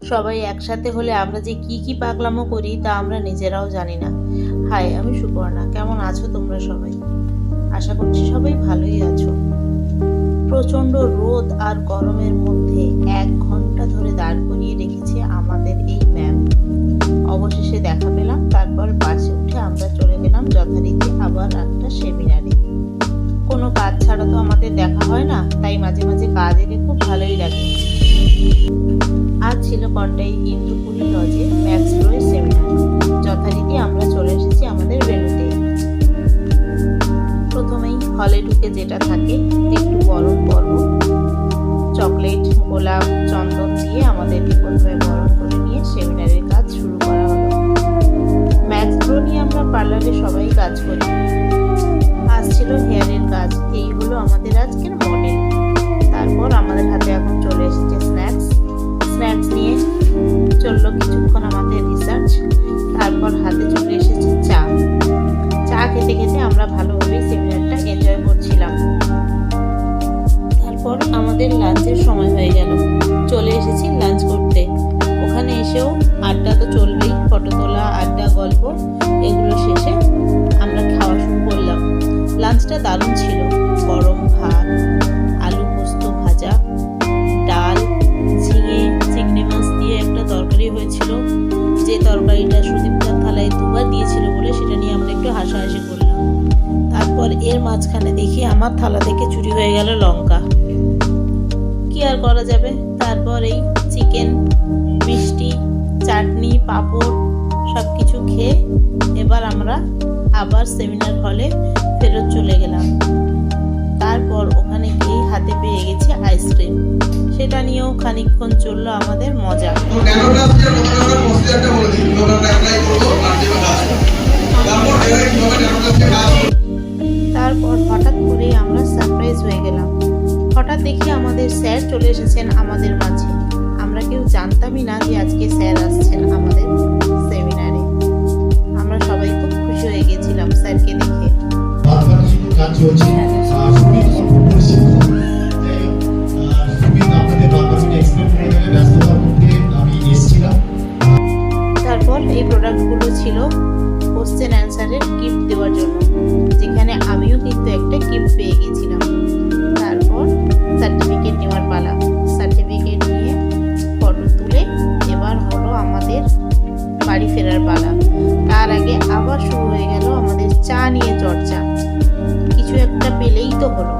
সবাই একসাথে হলে আমরা যে কি কি পাগলামো করি তা আমরা নিজেরাও জানি না। হাই, আমি সুপর্ণা। কেমন আছো তোমরা সবাই? আশা করছি সবাই ভালোই আছো। প্রচন্ড রোদ আর গরমের মধ্যে 1 ঘন্টা ধরে দাঁড় করিয়ে রেখেছে আমাদের এই ম্যাম। অবশেষে দেখা পেলাম। তারপর বাসে উঠে আমরা চলে গেলাম যথারীতি আবার একটা সেমিনারে। কোনো কাজ ছাড়া তো আমাদের দেখা হয় না, তাই মাঝে মাঝে কাজ এলে খুব ভালোই লাগে। আজ ছিল কন্টাই ইন্দুপুরি লজে ম্যাক্স প্রোয়ের সেমিনার। যথারীতি আমরা চলে এসেছি আমাদের ভেন্যুতে। প্রথমেই হলে ঢুকে যেটা থাকে একটু বরণ পর্ব। চকলেট, গোলাপ, চন্দন দিয়ে আমাদেরকে প্রথমে বরণ করে নিয়ে সেমিনারের কাজ শুরু করা হলো। ম্যাক্স প্রো নিয়ে আমরা পার্লারে সবাই কাজ করি। আজ ছিল হেয়ারের কাজ। এই হলো আমাদের আজকের মডেল। তারপর আমাদের হাতে এখন চলে এসেছে স্ন্যাক্স নিয়ে চললো কিছুক্ষণ আমাদের রিসার্চ। তারপর হাতে চলে এসেছে চা খেতে খেতে আমরা ভালোভাবেই সেমিনারটা এনজয় করছিলাম। তারপর আমাদের লাঞ্চের সময় হয়ে গেল। চলে এসেছি লাঞ্চ করতে। ওখানে এসেও আড্ডা তো চলবেই, ফটো তোলা, আড্ডা, গল্প, এগুলো শেষে আমরা খাওয়া শুরু করলাম। লাঞ্চটা দারুণ ছিল। গরম ভাত, আলু পোস্ত ভাজা, ডাল, ঝিঙে, চিংড়ি মাছ দিয়ে একটা তরকারি হয়েছিল। যে তরকারিটা সুদীপ্তার থালায় 2বার দিয়েছিল বলে সেটা নিয়ে আমরা একটু হাসাহাসি করলাম। তারপর এর মাঝখানে দেখি আমার থালা থেকে চুরি হয়ে গেল লঙ্কা। কি আর করা যাবে। তারপর এই চিকেন, মিষ্টি, চাটনি, পাঁপড় সবকিছু খেয়ে এবার আমরা আবার সেমিনার হলে ফেরত চলে গেলাম। তারপর ওখানে গিয়ে হাতে পেয়ে গেছি আইসক্রিম। সেটা নিয়েও খানিকক্ষণ চললো আমাদের মজা। তারপর হঠাৎ করে আমরা সারপ্রাইজ হয়ে গেলাম। হঠাৎ দেখি আমাদের স্যার চলে এসেছেন আমাদের মাঝে। আমরা কেউ জানতামই না যে আজকে স্যার আসছেন আমাদের সেমিনারে। আমরা সবাই খুব খুশি হয়ে গেছিলাম স্যারকে দেখে। তারপর এই প্রোডাক্টগুলো ছিল কোশ্চেন অ্যান্সারের গিফট দেওয়ার জন্য, যেখানে আমিও কিন্তু একটা গিফট পেয়ে গেছিলাম। তারপর সার্টিফিকেট নেওয়ার পালা। সার্টিফিকেট নিয়ে ফটো তুলে এবার হলো আমাদের বাড়ি ফেরার পালা। তার আগে আবার শুরু হয়ে গেল আমাদের চা নিয়ে চর্চা। কিছু একটা পেলেই তো হলো।